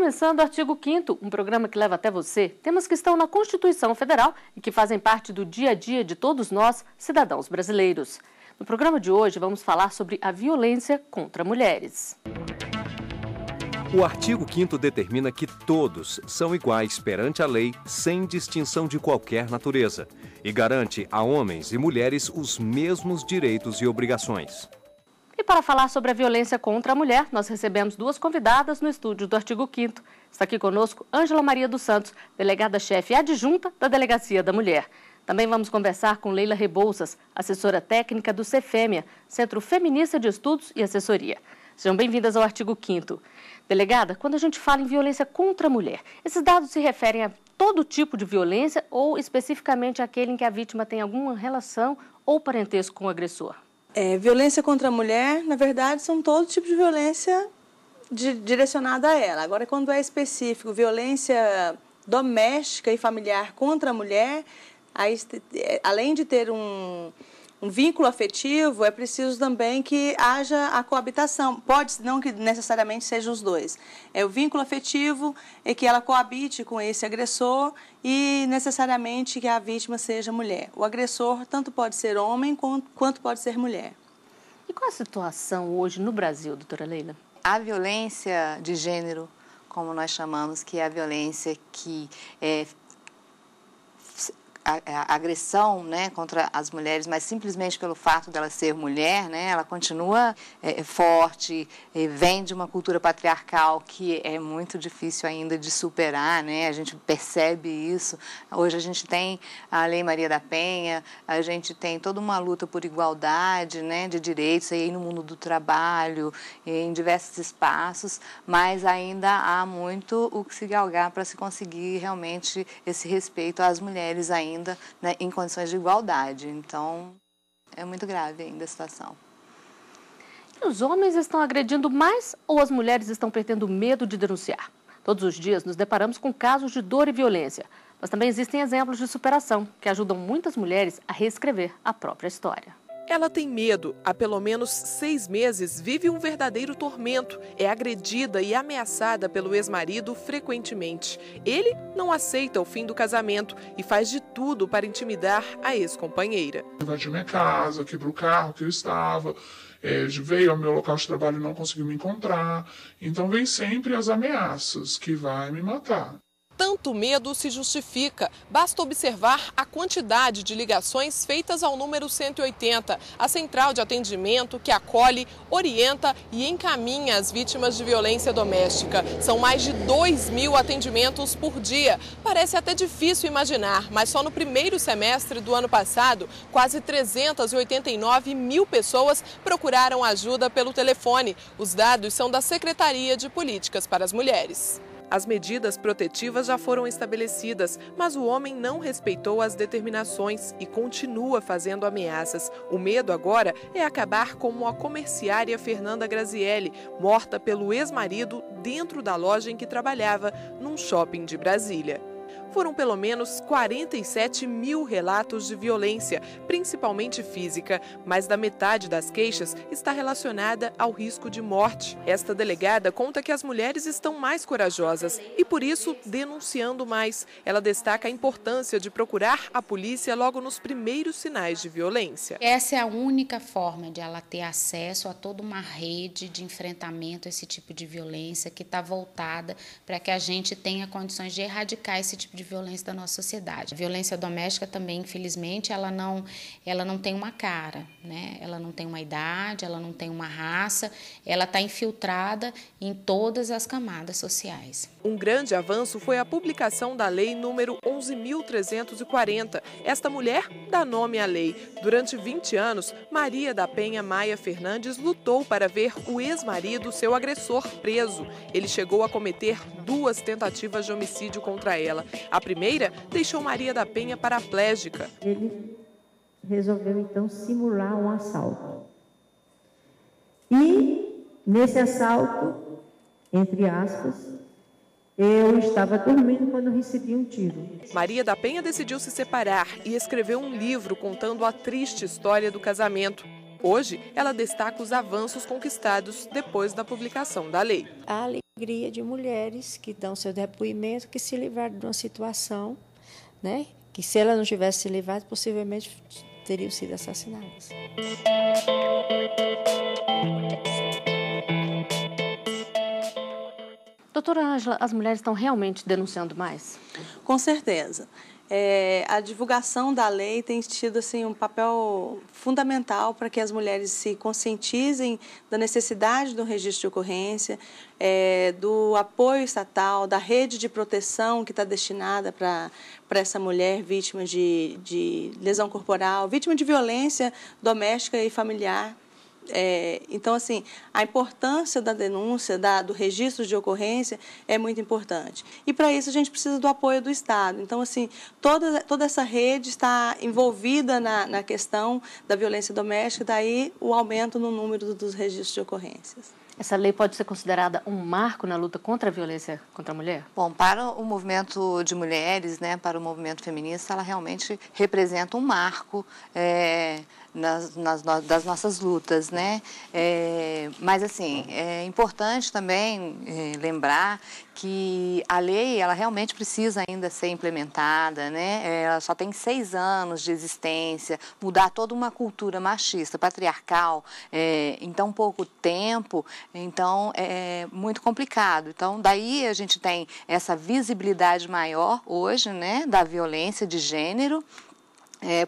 começando o Artigo 5º, um programa que leva até você temas que estão na Constituição Federal e que fazem parte do dia a dia de todos nós, cidadãos brasileiros. No programa de hoje, vamos falar sobre a violência contra mulheres. O artigo 5º determina que todos são iguais perante a lei, sem distinção de qualquer natureza, e garante a homens e mulheres os mesmos direitos e obrigações. E para falar sobre a violência contra a mulher, nós recebemos duas convidadas no estúdio do Artigo 5º. Está aqui conosco Ângela Maria dos Santos, delegada-chefe adjunta da Delegacia da Mulher. Também vamos conversar com Leila Rebouças, assessora técnica do Cefêmea, Centro Feminista de Estudos e Assessoria. Sejam bem-vindas ao Artigo 5º. Delegada, quando a gente fala em violência contra a mulher, esses dados se referem a todo tipo de violência ou especificamente àquele em que a vítima tem alguma relação ou parentesco com o agressor? Violência contra a mulher, na verdade, são todo tipo de violência direcionada a ela. Agora, quando é específico, violência doméstica e familiar contra a mulher, aí, além de ter um vínculo afetivo, é preciso também que haja a coabitação. Pode, não que necessariamente sejam os dois. O vínculo afetivo é que ela coabite com esse agressor e necessariamente que a vítima seja mulher. O agressor tanto pode ser homem quanto pode ser mulher. E qual a situação hoje no Brasil, doutora Leila? A violência de gênero, como nós chamamos, que é a violência que a agressão, né, contra as mulheres, mas simplesmente pelo fato dela ser mulher, né, ela continua forte, vem de uma cultura patriarcal que é muito difícil ainda de superar, né, a gente percebe isso. Hoje a gente tem a Lei Maria da Penha, a gente tem toda uma luta por igualdade, né, de direitos aí no mundo do trabalho, em diversos espaços, mas ainda há muito o que se galgar para se conseguir realmente esse respeito às mulheres ainda, né, em condições de igualdade. Então, é muito grave ainda a situação. E os homens estão agredindo mais ou as mulheres estão perdendo medo de denunciar? Todos os dias nos deparamos com casos de dor e violência, mas também existem exemplos de superação que ajudam muitas mulheres a reescrever a própria história. Ela tem medo. Há pelo menos 6 meses vive um verdadeiro tormento. É agredida e ameaçada pelo ex-marido frequentemente. Ele não aceita o fim do casamento e faz de tudo para intimidar a ex-companheira. Invadiu minha casa, quebrou o carro que eu estava, veio ao meu local de trabalho e não conseguiu me encontrar. Então vem sempre as ameaças que vai me matar. Tanto medo se justifica. Basta observar a quantidade de ligações feitas ao número 180, a central de atendimento que acolhe, orienta e encaminha as vítimas de violência doméstica. São mais de 2.000 atendimentos por dia. Parece até difícil imaginar, mas só no primeiro semestre do ano passado, quase 389 mil pessoas procuraram ajuda pelo telefone. Os dados são da Secretaria de Políticas para as Mulheres. As medidas protetivas já foram estabelecidas, mas o homem não respeitou as determinações e continua fazendo ameaças. O medo agora é acabar como a comerciária Fernanda Grazielli, morta pelo ex-marido dentro da loja em que trabalhava, num shopping de Brasília. Foram pelo menos 47 mil relatos de violência, principalmente física, mais da metade das queixas está relacionada ao risco de morte. Esta delegada conta que as mulheres estão mais corajosas e, por isso, denunciando mais. Ela destaca a importância de procurar a polícia logo nos primeiros sinais de violência. Essa é a única forma de ela ter acesso a toda uma rede de enfrentamento a esse tipo de violência que está voltada para que a gente tenha condições de erradicar esse tipo de violência da nossa sociedade. A violência doméstica também, infelizmente, ela não tem uma cara, né? Ela não tem uma idade, ela não tem uma raça, ela está infiltrada em todas as camadas sociais. Um grande avanço foi a publicação da lei número 11.340. Esta mulher dá nome à lei. Durante 20 anos, Maria da Penha Maia Fernandes lutou para ver o ex-marido, seu agressor, preso. Ele chegou a cometer 2 tentativas de homicídio contra ela. A primeira deixou Maria da Penha paraplégica. Ele resolveu, então, simular um assalto. E, nesse assalto, entre aspas, eu estava dormindo quando recebi um tiro. Maria da Penha decidiu se separar e escreveu um livro contando a triste história do casamento. Hoje, ela destaca os avanços conquistados depois da publicação da lei. A alegria alegria de mulheres que dão seu depoimento, que se livraram de uma situação, né, que se ela não tivesse se livrado, possivelmente teriam sido assassinadas. Doutora Ângela, as mulheres estão realmente denunciando mais? Com certeza. A divulgação da lei tem tido assim, um papel fundamental para que as mulheres se conscientizem da necessidade do registro de ocorrência, do apoio estatal, da rede de proteção que está destinada para essa mulher vítima de lesão corporal, vítima de violência doméstica e familiar. Então, assim, a importância da denúncia, do registro de ocorrência é muito importante. E, para isso, a gente precisa do apoio do Estado. Então, assim, toda essa rede está envolvida na questão da violência doméstica, daí o aumento no número dos registros de ocorrências. Essa lei pode ser considerada um marco na luta contra a violência contra a mulher? Bom, para o movimento de mulheres, né, para o movimento feminista, ela realmente representa um marco das nossas lutas, né? Mas, assim, é importante também lembrar que a lei, ela realmente precisa ainda ser implementada, né? Ela só tem 6 anos de existência, mudar toda uma cultura machista, patriarcal, em tão pouco tempo, então é muito complicado. Então, daí a gente tem essa visibilidade maior hoje, né, da violência de gênero,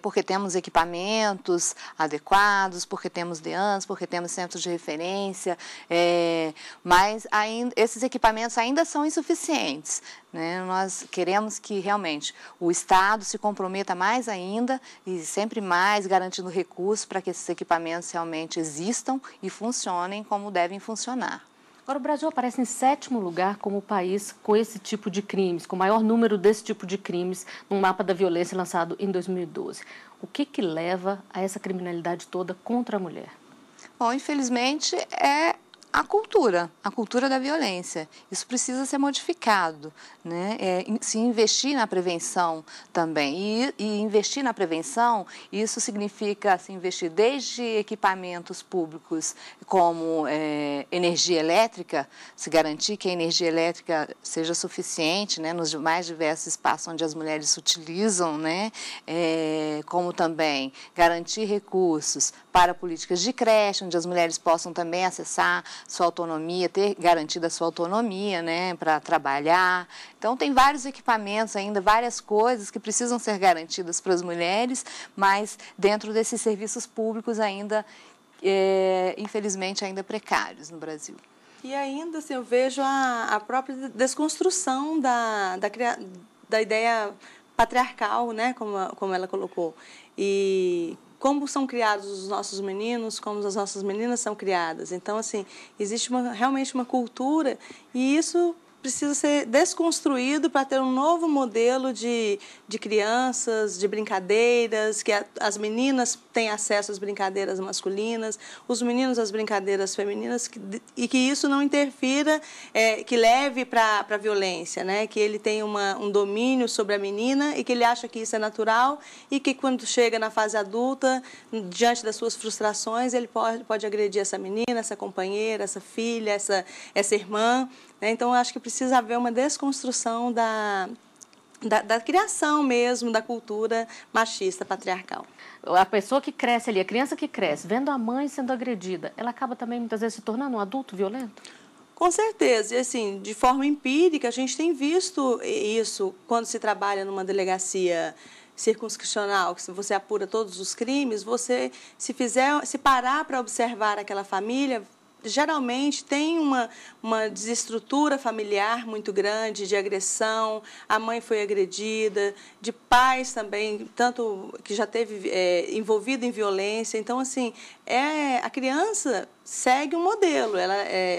porque temos equipamentos adequados, porque temos DEANs, porque temos centros de referência, mas ainda, esses equipamentos ainda são insuficientes, né? Nós queremos que realmente o Estado se comprometa mais ainda e sempre mais garantindo recursos para que esses equipamentos realmente existam e funcionem como devem funcionar. Agora, o Brasil aparece em 7º lugar como o país com esse tipo de crimes, com o maior número desse tipo de crimes no mapa da violência lançado em 2012. O que leva a essa criminalidade toda contra a mulher? Bom, infelizmente é a cultura da violência. Isso precisa ser modificado, né? Se investir na prevenção também. E investir na prevenção, isso significa se investir desde equipamentos públicos como energia elétrica, se garantir que a energia elétrica seja suficiente, né, nos mais diversos espaços onde as mulheres se utilizam, né, como também garantir recursos para políticas de creche, onde as mulheres possam também acessar sua autonomia, ter garantida a sua autonomia, né, para trabalhar. Então, tem vários equipamentos ainda, várias coisas que precisam ser garantidas para as mulheres, mas dentro desses serviços públicos ainda, infelizmente, ainda precários no Brasil. E ainda, assim, eu vejo a própria desconstrução da ideia patriarcal, né, como ela colocou. E como são criados os nossos meninos, como as nossas meninas são criadas. Então, assim, existe realmente uma cultura e isso precisa ser desconstruído para ter um novo modelo de crianças, de brincadeiras, que as meninas têm acesso às brincadeiras masculinas, os meninos às brincadeiras femininas, e que isso não interfira, que leve para a violência, né? Que ele tenha um domínio sobre a menina e que ele acha que isso é natural e que quando chega na fase adulta, diante das suas frustrações, ele pode agredir essa menina, essa companheira, essa filha, essa irmã. Então, eu acho que precisa haver uma desconstrução da criação mesmo, da cultura machista, patriarcal. A pessoa que cresce ali, a criança que cresce, vendo a mãe sendo agredida, ela acaba também, muitas vezes, se tornando um adulto violento? Com certeza. E, assim, de forma empírica, a gente tem visto isso quando se trabalha numa delegacia circunscricional, que se você apura todos os crimes, você, se parar para observar aquela família, geralmente tem uma desestrutura familiar muito grande, de agressão, a mãe foi agredida, de pais também, tanto que já teve envolvido em violência. Então, assim, a criança segue um modelo,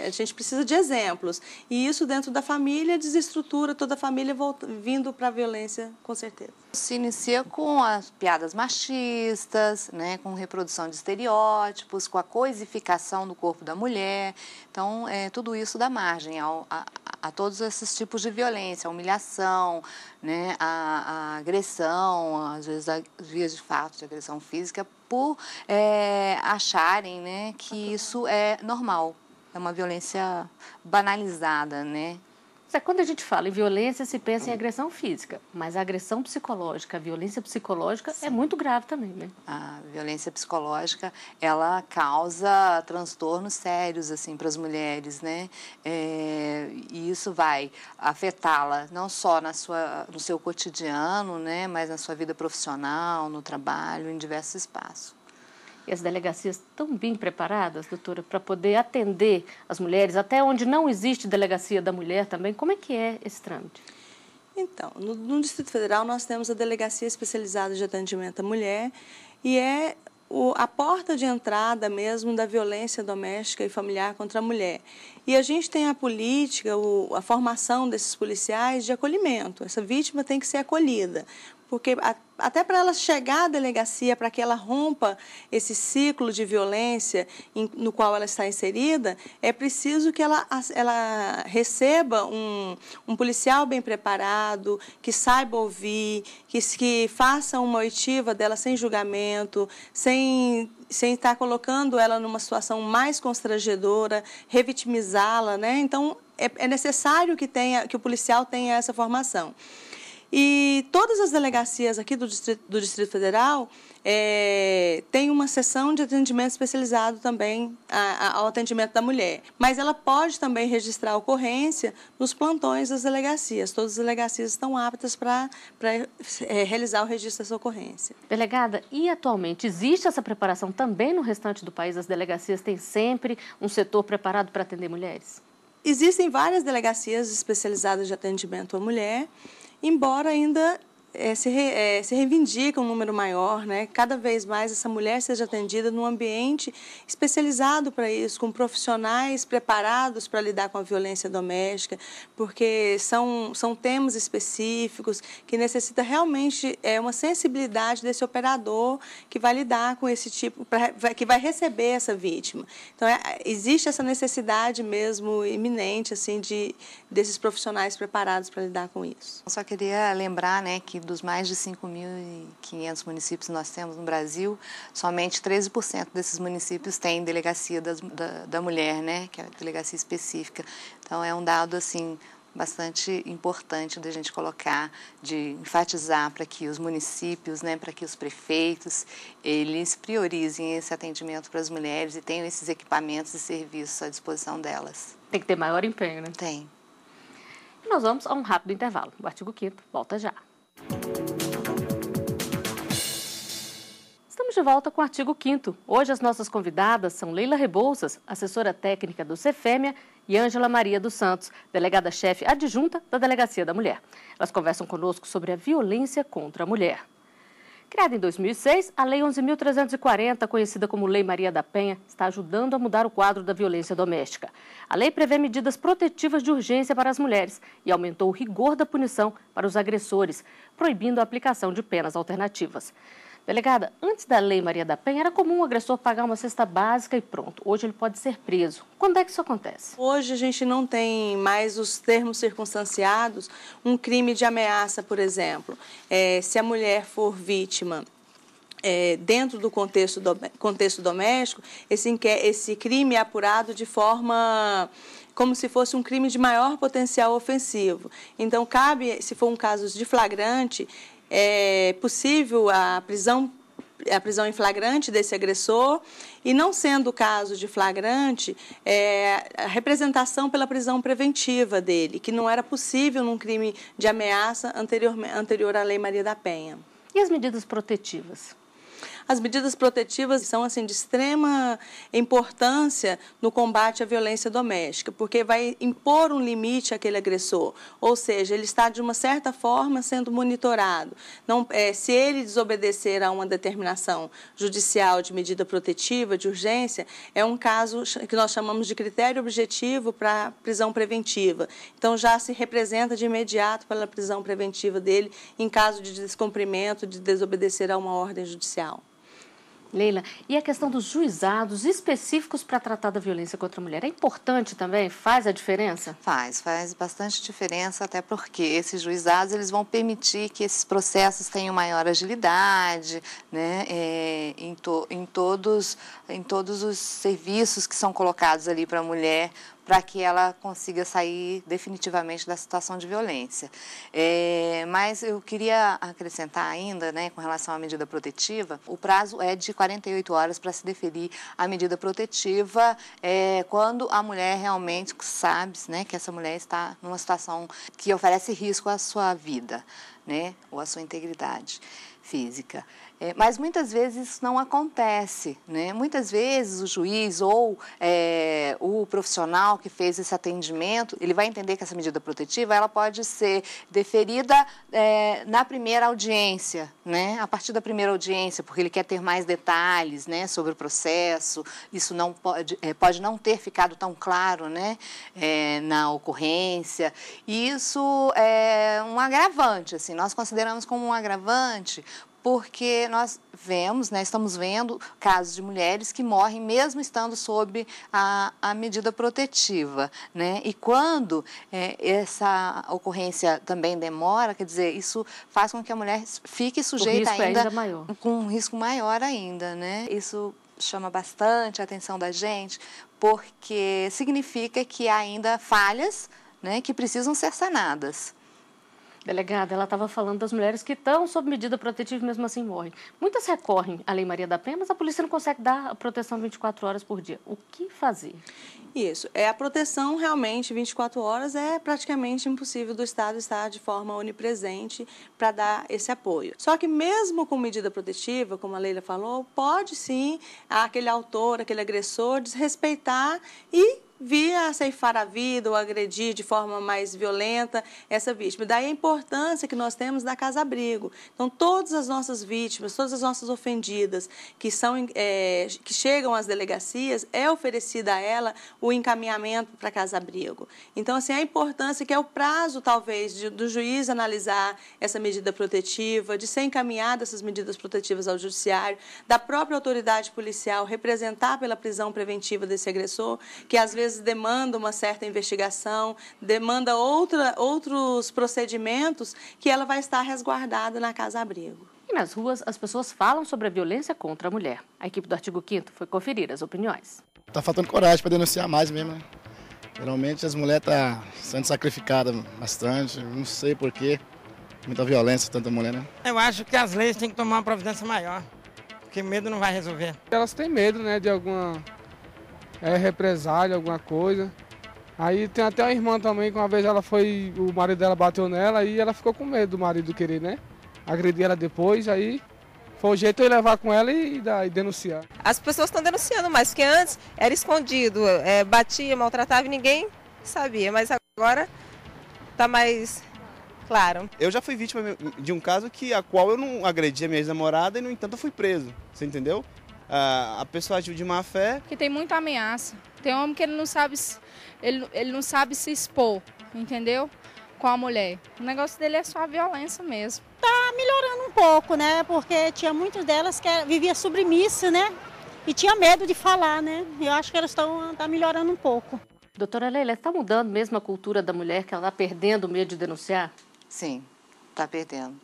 a gente precisa de exemplos. E isso dentro da família desestrutura toda a família vindo para a violência, com certeza. Se inicia com as piadas machistas, né, com reprodução de estereótipos, com a coisificação do corpo da mulher. Então, tudo isso dá margem a todos esses tipos de violência, a humilhação, né, a agressão, às vezes as vias de fato de agressão física, por acharem, né, que isso é normal. é uma violência banalizada, né? Quando a gente fala em violência, se pensa em agressão física, mas a agressão psicológica, a violência psicológica é muito grave também, né? A violência psicológica, ela causa transtornos sérios, assim, para as mulheres, né? E isso vai afetá-la não só no seu cotidiano, né? Mas na sua vida profissional, no trabalho, em diversos espaços. E as delegacias estão bem preparadas, doutora, para poder atender as mulheres, até onde não existe delegacia da mulher também? Como é que é esse trâmite? Então, no Distrito Federal nós temos a Delegacia Especializada de Atendimento à Mulher e é a porta de entrada mesmo da violência doméstica e familiar contra a mulher. E a gente tem a política, a formação desses policiais de acolhimento. Essa vítima tem que ser acolhida, porque até para ela chegar à delegacia, para que ela rompa esse ciclo de violência no qual ela está inserida, é preciso que ela receba um policial bem preparado, que saiba ouvir, que faça uma oitiva dela sem julgamento, sem estar colocando ela numa situação mais constrangedora, revitimizá-la, né? Então, é necessário que o policial tenha essa formação. E todas as delegacias aqui do Distrito Federal têm uma seção de atendimento especializado também ao atendimento da mulher. Mas ela pode também registrar a ocorrência nos plantões das delegacias. Todas as delegacias estão aptas para realizar o registro dessa ocorrência. Delegada, e atualmente existe essa preparação também no restante do país? As delegacias têm sempre um setor preparado para atender mulheres? Existem várias delegacias especializadas de atendimento à mulher, embora ainda se reivindica um número maior, né? Cada vez mais essa mulher seja atendida num ambiente especializado para isso, com profissionais preparados para lidar com a violência doméstica, porque são temas específicos que necessita realmente uma sensibilidade desse operador que vai lidar com esse tipo, que vai receber essa vítima. Então, existe essa necessidade mesmo iminente assim, desses profissionais preparados para lidar com isso. Eu só queria lembrar, né, que dos mais de 5.500 municípios que nós temos no Brasil, somente 13% desses municípios têm delegacia da mulher, né, que é a delegacia específica. Então, é um dado, assim, bastante importante da gente colocar, de enfatizar para que os municípios, né, para que os prefeitos, eles priorizem esse atendimento para as mulheres e tenham esses equipamentos e serviços à disposição delas. Tem que ter maior empenho, né? Tem. E nós vamos a um rápido intervalo. O artigo 5º volta já. Estamos de volta com o artigo 5º. Hoje as nossas convidadas são Leila Rebouças, assessora técnica do Cefêmea, e Ângela Maria dos Santos, delegada-chefe adjunta da Delegacia da Mulher. Elas conversam conosco sobre a violência contra a mulher. Criada em 2006, a Lei 11.340, conhecida como Lei Maria da Penha, está ajudando a mudar o quadro da violência doméstica. A lei prevê medidas protetivas de urgência para as mulheres e aumentou o rigor da punição para os agressores, proibindo a aplicação de penas alternativas. Delegada, antes da Lei Maria da Penha, era comum o agressor pagar uma cesta básica e pronto. Hoje ele pode ser preso. Quando é que isso acontece? Hoje a gente não tem mais os termos circunstanciados. Um crime de ameaça, por exemplo. Se a mulher for vítima dentro do contexto doméstico, esse crime é apurado de forma como se fosse um crime de maior potencial ofensivo. Então, cabe, se for um caso de flagrante, é possível a prisão em flagrante desse agressor e, não sendo o caso de flagrante, a representação pela prisão preventiva dele, que não era possível num crime de ameaça anterior à Lei Maria da Penha. E as medidas protetivas? As medidas protetivas são assim, de extrema importância no combate à violência doméstica, porque vai impor um limite àquele agressor, ou seja, ele está de uma certa forma sendo monitorado. Não, se ele desobedecer a uma determinação judicial de medida protetiva, de urgência, é um caso que nós chamamos de critério objetivo para prisão preventiva. Então, já se representa de imediato pela prisão preventiva dele em caso de descumprimento, de desobedecer a uma ordem judicial. Leila, e a questão dos juizados específicos para tratar da violência contra a mulher, é importante também? Faz a diferença? Faz bastante diferença, até porque esses juizados eles vão permitir que esses processos tenham maior agilidade, né, em todos os serviços que são colocados ali para a mulher, para que ela consiga sair definitivamente da situação de violência. Mas eu queria acrescentar ainda, né, com relação à medida protetiva, o prazo é de 48 horas para se deferir a medida protetiva quando a mulher realmente sabe, né, que essa mulher está numa situação que oferece risco à sua vida, né, ou à sua integridade física. Mas muitas vezes isso não acontece, né? Muitas vezes o juiz ou o profissional que fez esse atendimento, ele vai entender que essa medida protetiva ela pode ser deferida na primeira audiência, né? A partir da primeira audiência, porque ele quer ter mais detalhes, né, sobre o processo. Isso não pode não ter ficado tão claro, né, na ocorrência. E isso é um agravante, assim, nós consideramos como um agravante, porque nós vemos, né, estamos vendo casos de mulheres que morrem mesmo estando sob a medida protetiva, né? E quando essa ocorrência também demora, quer dizer, isso faz com que a mulher fique sujeita ainda com um risco maior ainda, né? Isso chama bastante a atenção da gente, porque significa que há ainda falhas, né, que precisam ser sanadas. Delegada, ela estava falando das mulheres que estão sob medida protetiva e mesmo assim morrem. Muitas recorrem à Lei Maria da Penha, mas a polícia não consegue dar a proteção 24 horas por dia. O que fazer? Isso. A proteção realmente 24 horas é praticamente impossível do Estado estar de forma onipresente para dar esse apoio. Só que mesmo com medida protetiva, como a Leila falou, pode sim aquele autor, aquele agressor desrespeitar e vir a ceifar a vida ou agredir de forma mais violenta essa vítima. Daí a importância que nós temos da casa-abrigo. Então, todas as nossas vítimas, todas as nossas ofendidas que chegam às delegacias, é oferecida a ela o encaminhamento para casa-abrigo. Então, assim, a importância que é o prazo, talvez, do juiz analisar essa medida protetiva, de ser encaminhada essas medidas protetivas ao judiciário, da própria autoridade policial representar pela prisão preventiva desse agressor, que às vezes demanda uma certa investigação, demanda outros procedimentos que ela vai estar resguardada na casa-abrigo. E nas ruas, as pessoas falam sobre a violência contra a mulher. A equipe do Artigo 5º foi conferir as opiniões. Está faltando coragem para denunciar mais mesmo, né? Geralmente as mulheres estão sendo sacrificadas bastante, não sei porquê, muita violência, tanta mulher, né? Eu acho que as leis têm que tomar uma providência maior, porque medo não vai resolver. Elas têm medo, né, de alguma represália, alguma coisa. Aí tem até uma irmã também, que uma vez o marido dela bateu nela e ela ficou com medo do marido querer, né, agredir ela depois, aí foi o jeito de levar com ela e denunciar. As pessoas estão denunciando mais, porque antes era escondido, batia, maltratava e ninguém sabia, mas agora está mais claro. Eu já fui vítima de um caso a qual eu não agredi a minha ex-namorada e, no entanto, eu fui preso, você entendeu? A pessoa agiu de má fé. Que tem muita ameaça. Tem homem que ele não sabe se expor, entendeu? Com a mulher. O negócio dele é só a violência mesmo. Tá melhorando um pouco, né? Porque tinha muitas delas que vivia submissa, né? E tinha medo de falar, né? Eu acho que elas estão melhorando um pouco. Doutora Leila, está mudando mesmo a cultura da mulher, que ela está perdendo o medo de denunciar? Sim, está perdendo.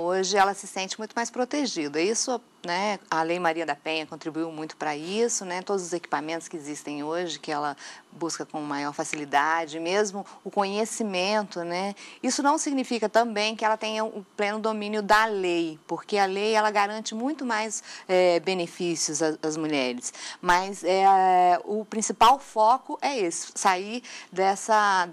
Hoje ela se sente muito mais protegida. Isso, né, a Lei Maria da Penha contribuiu muito para isso, né, todos os equipamentos que existem hoje, que ela busca com maior facilidade, mesmo o conhecimento, né, isso não significa também que ela tenha o pleno domínio da lei, porque a lei ela garante muito mais benefícios às mulheres, mas o principal foco é esse, sair dessa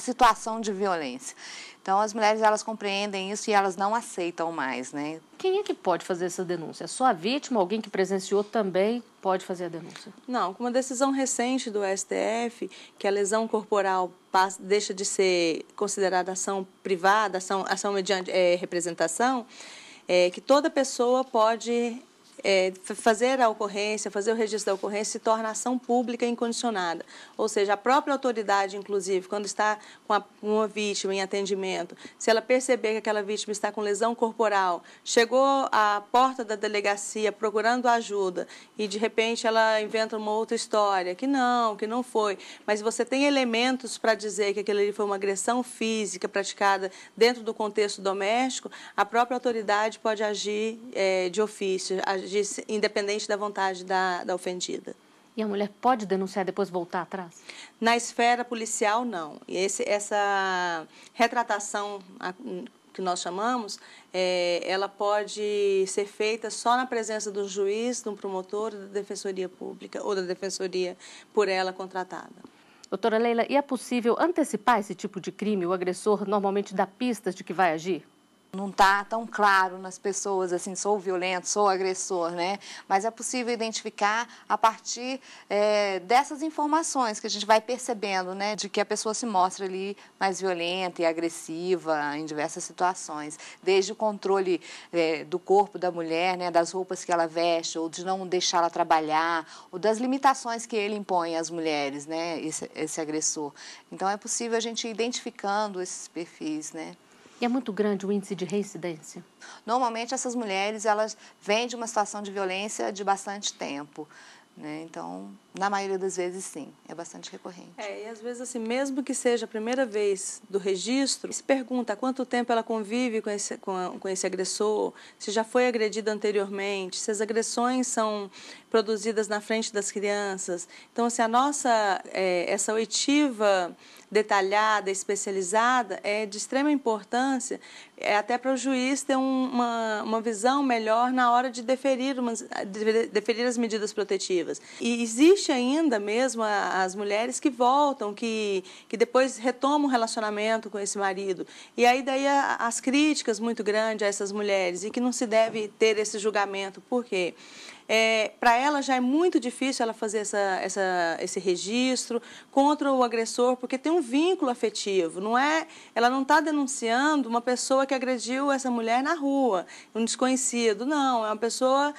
situação de violência. Então, as mulheres, elas compreendem isso e elas não aceitam mais, né? Quem é que pode fazer essa denúncia? Só a vítima? Alguém que presenciou também pode fazer a denúncia? Não, com uma decisão recente do STF, que a lesão corporal deixa de ser considerada ação privada, ação mediante representação, que toda pessoa pode fazer a ocorrência, fazer o registro da ocorrência se torna ação pública incondicionada. Ou seja, a própria autoridade, inclusive, quando está com uma vítima em atendimento, se ela perceber que aquela vítima está com lesão corporal, chegou à porta da delegacia procurando ajuda e, de repente, ela inventa uma outra história, que não foi, mas você tem elementos para dizer que aquilo ali foi uma agressão física praticada dentro do contexto doméstico, a própria autoridade pode agir de ofício, agir independente da vontade da ofendida. E a mulher pode denunciar e depois voltar atrás? Na esfera policial, não. E essa retratação que nós chamamos, ela pode ser feita só na presença do juiz, do promotor, da defensoria pública ou da defensoria por ela contratada. Doutora Leila, e é possível antecipar esse tipo de crime? O agressor normalmente dá pistas de que vai agir? Não está tão claro nas pessoas, assim, sou violento, sou agressor, né? Mas é possível identificar a partir dessas informações que a gente vai percebendo, né? De que a pessoa se mostra ali mais violenta e agressiva em diversas situações. Desde o controle do corpo da mulher, né? Das roupas que ela veste, ou de não deixá-la trabalhar, ou das limitações que ele impõe às mulheres, né? Esse agressor. Então, é possível a gente ir identificando esses perfis, né? E é muito grande o índice de reincidência? Normalmente, essas mulheres, elas vêm de uma situação de violência de bastante tempo, né? Então, na maioria das vezes, sim, é bastante recorrente. E às vezes, assim, mesmo que seja a primeira vez do registro, se pergunta há quanto tempo ela convive com esse agressor, se já foi agredida anteriormente, se as agressões são produzidas na frente das crianças. Então, assim, essa oitiva detalhada, especializada, é de extrema importância, até para o juiz ter uma visão melhor na hora de deferir as medidas protetivas. E existe ainda mesmo as mulheres que voltam, que depois retomam o relacionamento com esse marido. E aí daí as críticas muito grandes a essas mulheres e que não se deve ter esse julgamento. Por quê? Para ela já é muito difícil ela fazer esse registro contra o agressor, porque tem um vínculo afetivo. Ela não está denunciando uma pessoa que agrediu essa mulher na rua, um desconhecido. Não, é uma pessoa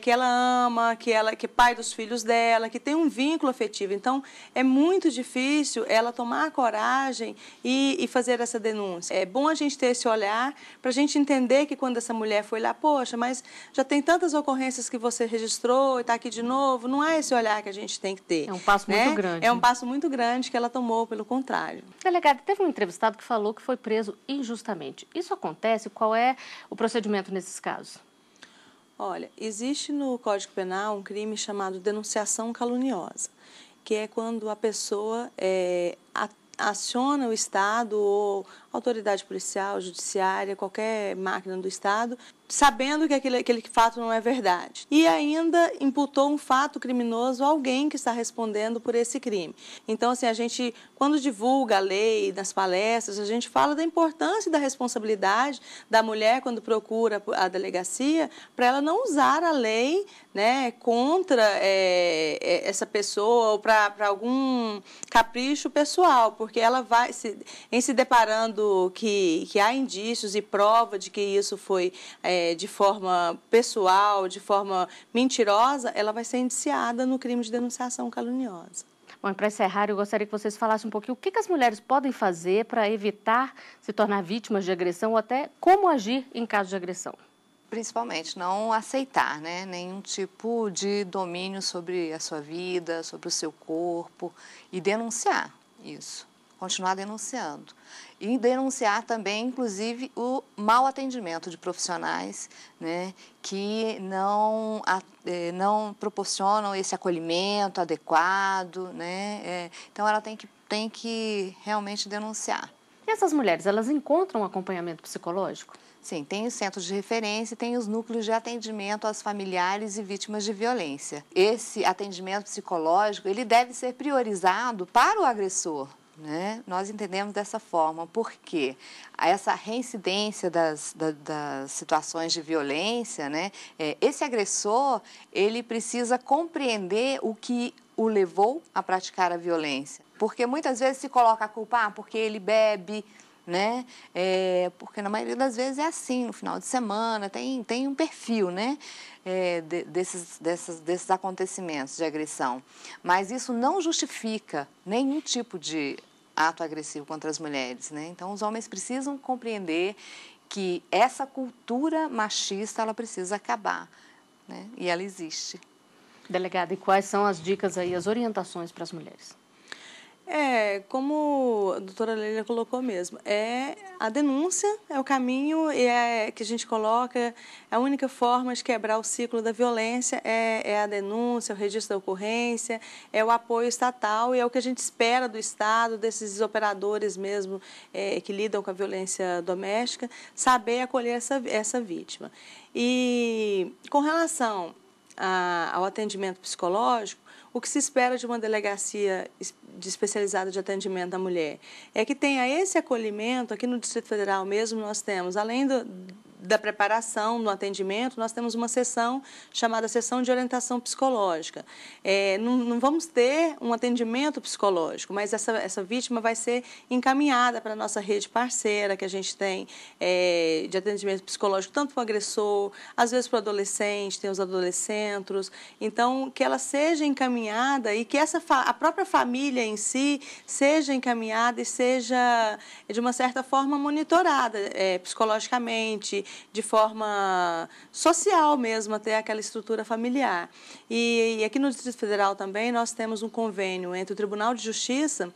que ela ama, que é pai dos filhos dela, que tem um vínculo afetivo. Então, é muito difícil ela tomar a coragem e fazer essa denúncia. É bom a gente ter esse olhar para a gente entender que quando essa mulher foi lá, poxa, mas já tem tantas ocorrências que você registrou e está aqui de novo, não é esse olhar que a gente tem que ter. É um passo muito grande. É um passo muito grande que ela tomou, pelo contrário. Delegada, teve um entrevistado que falou que foi preso injustamente. Isso acontece? Qual é o procedimento nesses casos? Olha, existe no Código Penal um crime chamado denunciação caluniosa, que é quando a pessoa aciona o Estado ou autoridade policial, judiciária, qualquer máquina do Estado, sabendo que aquele fato não é verdade. E ainda imputou um fato criminoso a alguém que está respondendo por esse crime. Então, assim, a gente, quando divulga a lei nas palestras, a gente fala da importância e da responsabilidade da mulher quando procura a delegacia, para ela não usar a lei, né, contra essa pessoa ou para algum capricho pessoal, porque ela vai, em se deparando que há indícios e prova de que isso foi de forma pessoal, de forma mentirosa, ela vai ser indiciada no crime de denunciação caluniosa. Bom, para encerrar, eu gostaria que vocês falassem um pouquinho o que as mulheres podem fazer para evitar se tornar vítimas de agressão ou até como agir em caso de agressão. Principalmente não aceitar, né, nenhum tipo de domínio sobre a sua vida, sobre o seu corpo e denunciar isso, continuar denunciando. E denunciar também, inclusive, o mau atendimento de profissionais, né, que não proporcionam esse acolhimento adequado, né, então ela tem que realmente denunciar. E essas mulheres, elas encontram acompanhamento psicológico? Sim, tem os centros de referência e tem os núcleos de atendimento aos familiares e vítimas de violência. Esse atendimento psicológico, ele deve ser priorizado para o agressor, né? Nós entendemos dessa forma, porque essa reincidência das situações de violência, né? Esse agressor, ele precisa compreender o que o levou a praticar a violência. Porque muitas vezes se coloca a culpa porque ele bebe, né? Porque na maioria das vezes é assim, no final de semana, tem um perfil, né? Desses acontecimentos de agressão. Mas isso não justifica nenhum tipo de ato agressivo contra as mulheres, né? Então, os homens precisam compreender que essa cultura machista, ela precisa acabar, né? E ela existe. Delegada, e quais são as dicas aí, as orientações para as mulheres? Como a doutora Leila colocou mesmo, a denúncia é o caminho que a gente coloca, a única forma de quebrar o ciclo da violência é a denúncia, o registro da ocorrência, é o apoio estatal e é o que a gente espera do Estado, desses operadores mesmo que lidam com a violência doméstica, saber acolher essa vítima. E com relação ao atendimento psicológico, o que se espera de uma delegacia especializada de atendimento à mulher é que tenha esse acolhimento. Aqui no Distrito Federal mesmo nós temos, além da preparação no atendimento, nós temos uma sessão chamada Sessão de Orientação Psicológica. Não vamos ter um atendimento psicológico, mas essa vítima vai ser encaminhada para a nossa rede parceira que a gente tem de atendimento psicológico, tanto para o agressor, às vezes para o adolescente, tem os adolescentes. Então, que ela seja encaminhada e que a própria família em si seja encaminhada e seja, de uma certa forma, monitorada psicologicamente, de forma social mesmo, até aquela estrutura familiar. E aqui no Distrito Federal também nós temos um convênio entre o Tribunal de Justiça,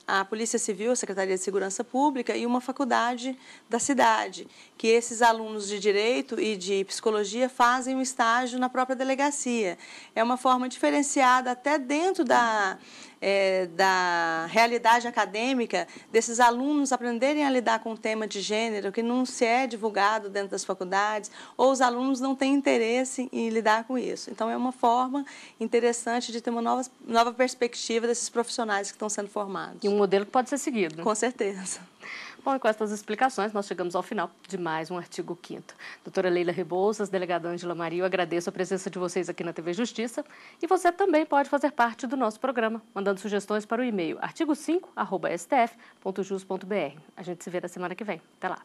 a Polícia Civil, a Secretaria de Segurança Pública e uma faculdade da cidade, que esses alunos de Direito e de Psicologia fazem um estágio na própria delegacia. É uma forma diferenciada até dentro da realidade acadêmica desses alunos aprenderem a lidar com o tema de gênero, que não se é divulgado dentro das faculdades, ou os alunos não têm interesse em lidar com isso. Então, é uma forma interessante de ter uma nova perspectiva desses profissionais que estão sendo formados. E um modelo que pode ser seguido, né? Com certeza. Bom, e com essas explicações, nós chegamos ao final de mais um Artigo 5º. Doutora Leila Rebouças, delegada Ângela Maria, eu agradeço a presença de vocês aqui na TV Justiça. E você também pode fazer parte do nosso programa, mandando sugestões para o e-mail artigo5@stf.jus.br. A gente se vê na semana que vem. Até lá.